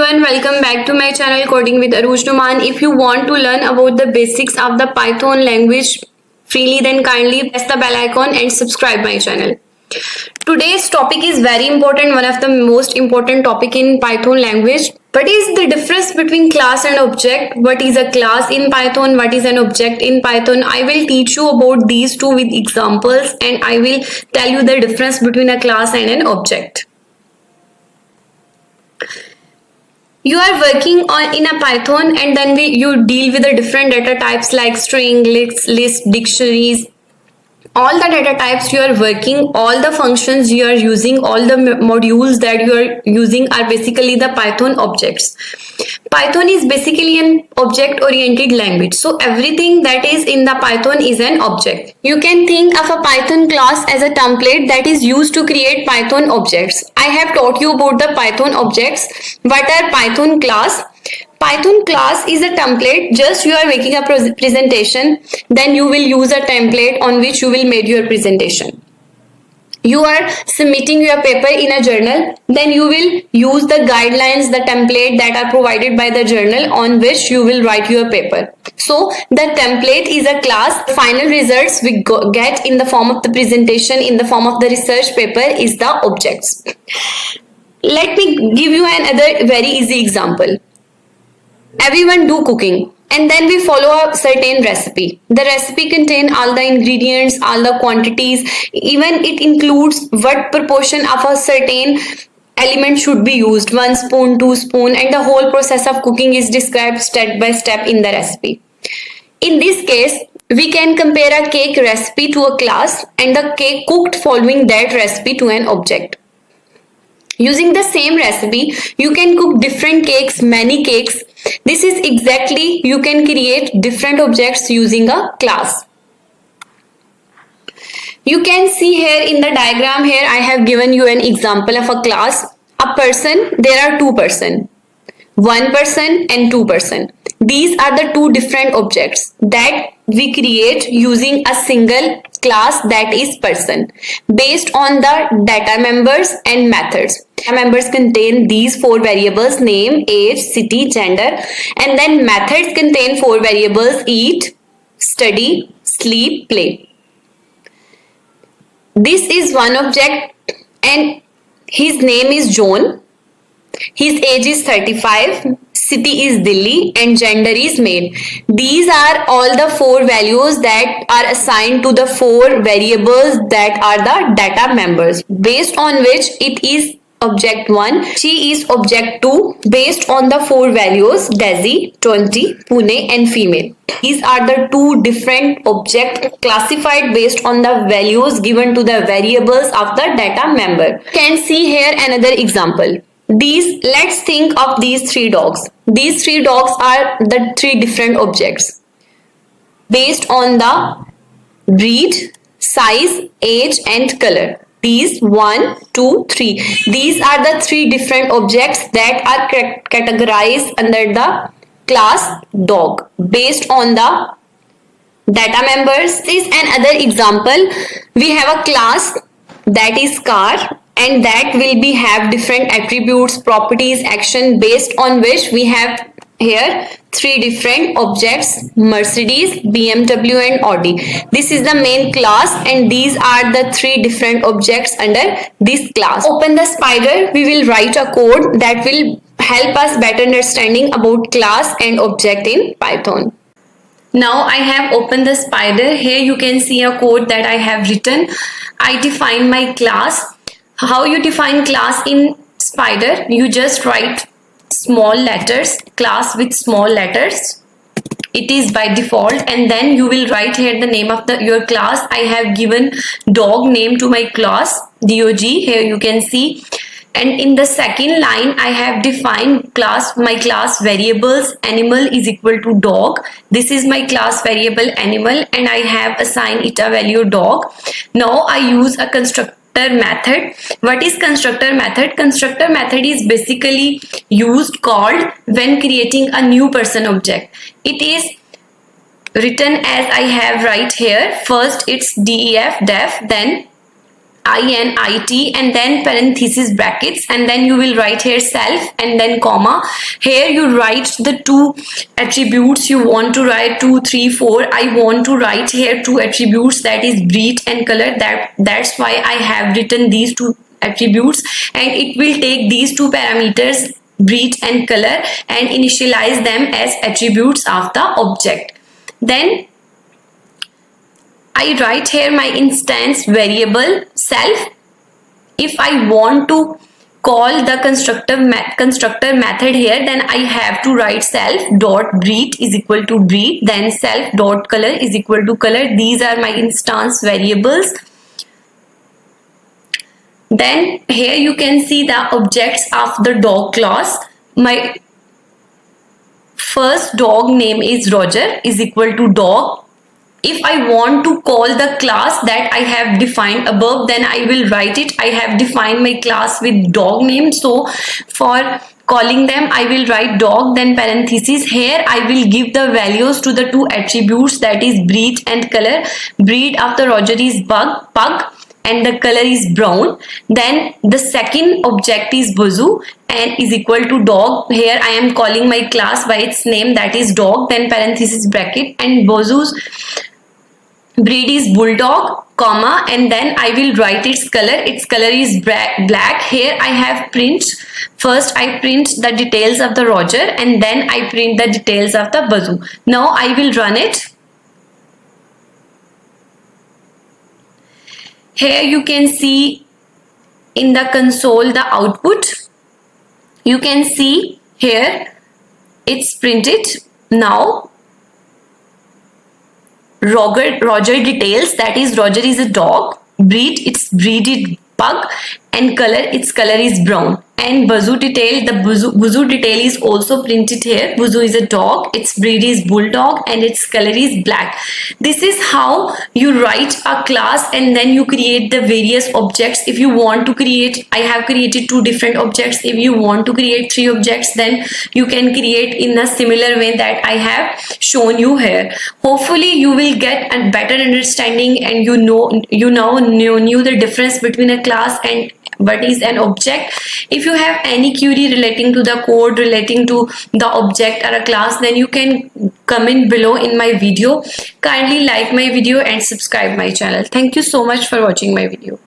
everyone, welcome back to my channel Coding with Aruj Numan. If you want to learn about the basics of the Python language freely, then kindly press the bell icon and subscribe my channel. Today's topic is very important, one of the most important topic in Python language. What is the difference between class and object? What is a class in Python? What is an object in Python? I will teach you about these two with examples, and I will tell you the difference between a class and an object. You are working in a Python, and then you deal with the different data types like string, list, dictionaries. All the data types you are working, all the functions you are using, all the modules that you are using are basically the Python objects. Python is basically an object-oriented language. So everything that is in the Python is an object. You can think of a Python class as a template that is used to create Python objects. I have taught you about the Python objects. What are Python class? Python class is a template. Just you are making a presentation, then you will use a template on which you will make your presentation. You are submitting your paper in a journal, then you will use the guidelines, the template that are provided by the journal on which you will write your paper. So the template is a class. The final results we get in the form of the presentation, in the form of the research paper, is the objects. Let me give you another very easy example. Everyone do cooking, and then we follow a certain recipe. The recipe contains all the ingredients, all the quantities, even it includes what proportion of a certain element should be used, 1 spoon, 2 spoon, and the whole process of cooking is described step by step in the recipe. In this case, we can compare a cake recipe to a class and the cake cooked following that recipe to an object. Using the same recipe, you can cook different cakes, many cakes. This is exactly, you can create different objects using a class. You can see here in the diagram here, I have given you an example of a class. A person, there are two persons. 1 person and 2 person. These are the two different objects that we create using a single class, that is person, based on the data members and methods. Data members contain these 4 variables: name, age, city, gender, and then methods contain 4 variables: eat, study, sleep, play. This is one object and his name is John. His age is 35, city is Delhi, and gender is male. These are all the 4 values that are assigned to the 4 variables that are the data members, based on which it is object 1, she is object 2, based on the 4 values: Desi, 20, Pune, and female. These are the 2 different objects classified based on the values given to the variables of the data member. You can see here another example. Let's think of these 3 dogs. These 3 dogs are the 3 different objects based on the breed, size, age, and color. These 1, 2, 3. These are the 3 different objects that are categorized under the class dog based on the data members. This is another example. We have a class that is car, and that will have different attributes, properties, action, based on which we have here 3 different objects: Mercedes, BMW, and Audi. This is the main class, and these are the 3 different objects under this class. Open the Spyder. We will write a code that will help us better understanding about class and object in Python. Now I have opened the Spyder. Here you can see a code that I have written. I define my class. How you define class in Spyder? You just write small letters, class with small letters. It is by default, and then you will write here the name of your class. I have given dog name to my class, dog. Here you can see. And in the second line, I have defined my class variables. Animal is equal to dog. This is my class variable animal, and I have assigned it a value dog. Now I use a constructor method. What is constructor method? Constructor method is basically called when creating a new person object. It is written as I have right here. First it's def, then INIT, and then parenthesis brackets, and then you will write here self and then comma. Here you write the two attributes you want to write, 2, 3, 4. I want to write here two attributes, that is breed and color. That's why I have written these two attributes, and it will take these two parameters, breed and color, and initialize them as attributes of the object. Then I write here my instance variable self. If I want to call the constructor method here, then I have to write self dot breed is equal to breed, then self dot color is equal to color. These are my instance variables. Then here you can see the objects of the dog class. My first dog name is Roger is equal to dog. If I want to call the class that I have defined above, then I will write it. I have defined my class with dog name, so for calling them I will write dog, then parenthesis. Here I will give the values to the two attributes, that is breed and color. Breed of the Roger is pug, and the color is brown. Then the second object is Bozu and is equal to dog. Here I am calling my class by its name, that is dog, then parenthesis bracket, and Bozu's breed is bulldog, comma, and then I will write its color. Its color is black. Here I have print. First I print the details of the Roger, and then I print the details of the Bozu. Now I will run it. Here you can see in the console the output. You can see here it's printed. Now Roger details, that is Roger is a dog, breed it's breeded pug, and color its color is brown. And Bozu detail, the Bozu detail is also printed here. Bozu is a dog, its breed is bulldog, and its color is black. This is how you write a class, and then you create the various objects. If you want to create, I have created two different objects. If you want to create three objects, then you can create in a similar way that I have shown you here. Hopefully you will get a better understanding, and you now knew the difference between a class and what is an object. If you have any query relating to the code, relating to the object or a class, then you can comment below in my video. Kindly like my video and subscribe my channel. Thank you so much for watching my video.